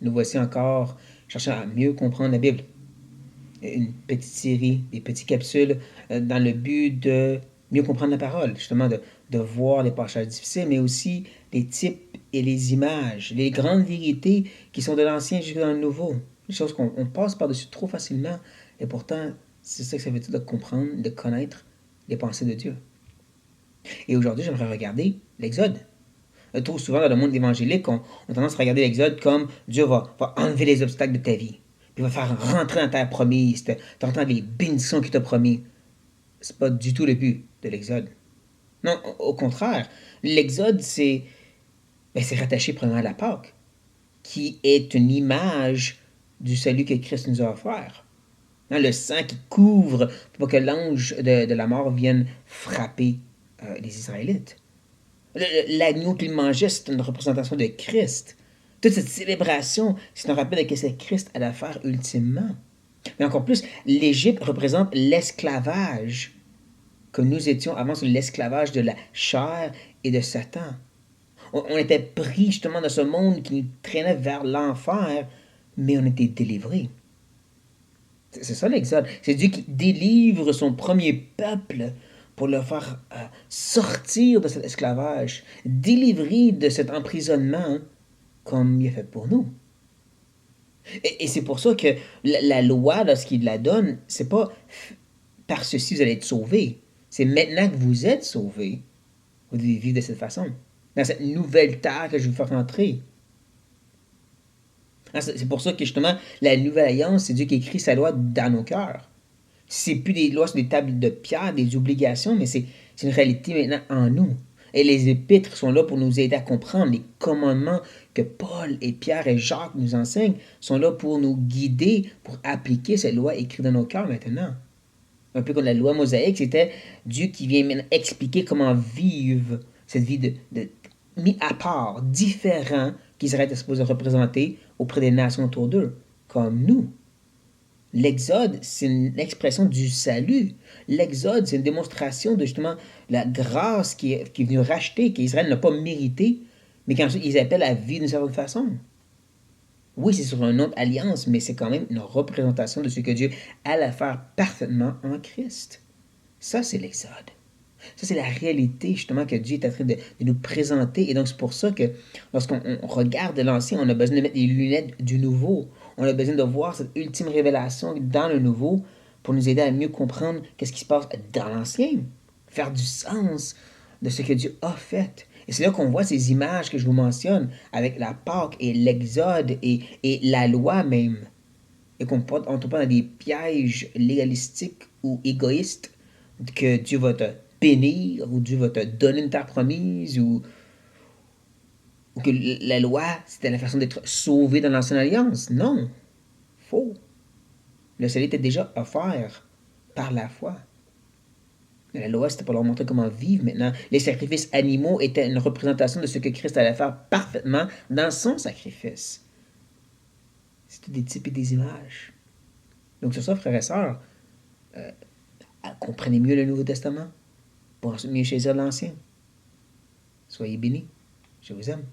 Nous voici encore cherchant à mieux comprendre la Bible. Une petite série, des petites capsules dans le but de mieux comprendre la parole, justement de voir les passages difficiles, mais aussi les types et les images, les grandes vérités qui sont de l'Ancien jusqu'à dans le Nouveau. Des choses qu'on passe par-dessus trop facilement, et pourtant, c'est ça que ça veut dire de comprendre, de connaître les pensées de Dieu. Et aujourd'hui, j'aimerais regarder l'Exode. Trop souvent, dans le monde évangélique, on a tendance à regarder l'Exode comme Dieu va enlever les obstacles de ta vie. Puis il va faire rentrer dans ta terre promise, t'entendre les bénédictions qu'il t'a promis. C'est pas du tout le but de l'Exode. Non, au contraire, l'Exode, c'est rattaché premièrement à la Pâque, qui est une image du salut que Christ nous a offert. Hein, le sang qui couvre pour pas que l'ange de la mort vienne frapper les Israélites. L'agneau qu'il mangeait, c'est une représentation de Christ. Toute cette célébration, c'est un rappel de ce que Christ allait faire ultimement. Mais encore plus, l'Égypte représente l'esclavage que nous étions avant sur l'esclavage de la chair et de Satan. On était pris justement dans ce monde qui nous traînait vers l'enfer, mais on était délivrés. C'est ça l'Exode. C'est Dieu qui délivre son premier peuple pour le faire sortir de cet esclavage, délivrer de cet emprisonnement comme il a fait pour nous. Et c'est pour ça que la loi, lorsqu'il la donne, c'est pas par ceci vous allez être sauvés. C'est maintenant que vous êtes sauvés, vous devez vivre de cette façon. Dans cette nouvelle terre que je vais vous faire entrer. C'est pour ça que justement, la nouvelle alliance, c'est Dieu qui écrit sa loi dans nos cœurs. C'est plus des lois sur des tables de pierre, des obligations, mais c'est une réalité maintenant en nous. Et les épîtres sont là pour nous aider à comprendre les commandements que Paul et Pierre et Jacques nous enseignent, sont là pour nous guider, pour appliquer cette loi écrite dans nos cœurs maintenant. Un peu comme la loi mosaïque, c'était Dieu qui vient maintenant expliquer comment vivre cette vie de mis à part, différent qu'Israël est supposé représenter auprès des nations autour d'eux, comme nous. L'exode, c'est une expression du salut. L'exode, c'est une démonstration de justement la grâce qui est venue racheter, qu'Israël n'a pas mérité, mais qu'ensuite ils appellent à vivre d'une certaine façon. Oui, c'est sur une autre alliance, mais c'est quand même une représentation de ce que Dieu allait faire parfaitement en Christ. Ça, c'est l'Exode. Ça, c'est la réalité, justement, que Dieu est en train de nous présenter. Et donc, c'est pour ça que lorsqu'on regarde l'Ancien, on a besoin de mettre les lunettes du Nouveau. On a besoin de voir cette ultime révélation dans le Nouveau pour nous aider à mieux comprendre qu'est-ce qui se passe dans l'Ancien. Faire du sens de ce que Dieu a fait. Et c'est là qu'on voit ces images que je vous mentionne, avec la Pâque et l'Exode et la loi même. Et qu'on ne tombe pas dans des pièges légalistiques ou égoïstes que Dieu va te bénir, ou Dieu va te donner une terre promise, ou que la loi, c'était la façon d'être sauvé dans l'ancienne alliance. Non, faux. Le salut était déjà offert par la foi. Mais la loi, c'était pour leur montrer comment vivre maintenant. Les sacrifices animaux étaient une représentation de ce que Christ allait faire parfaitement dans son sacrifice. C'était des types et des images. Donc sur ça, frères et sœurs, comprenez mieux le Nouveau Testament pour ensuite mieux saisir l'Ancien. Soyez bénis. Je vous aime.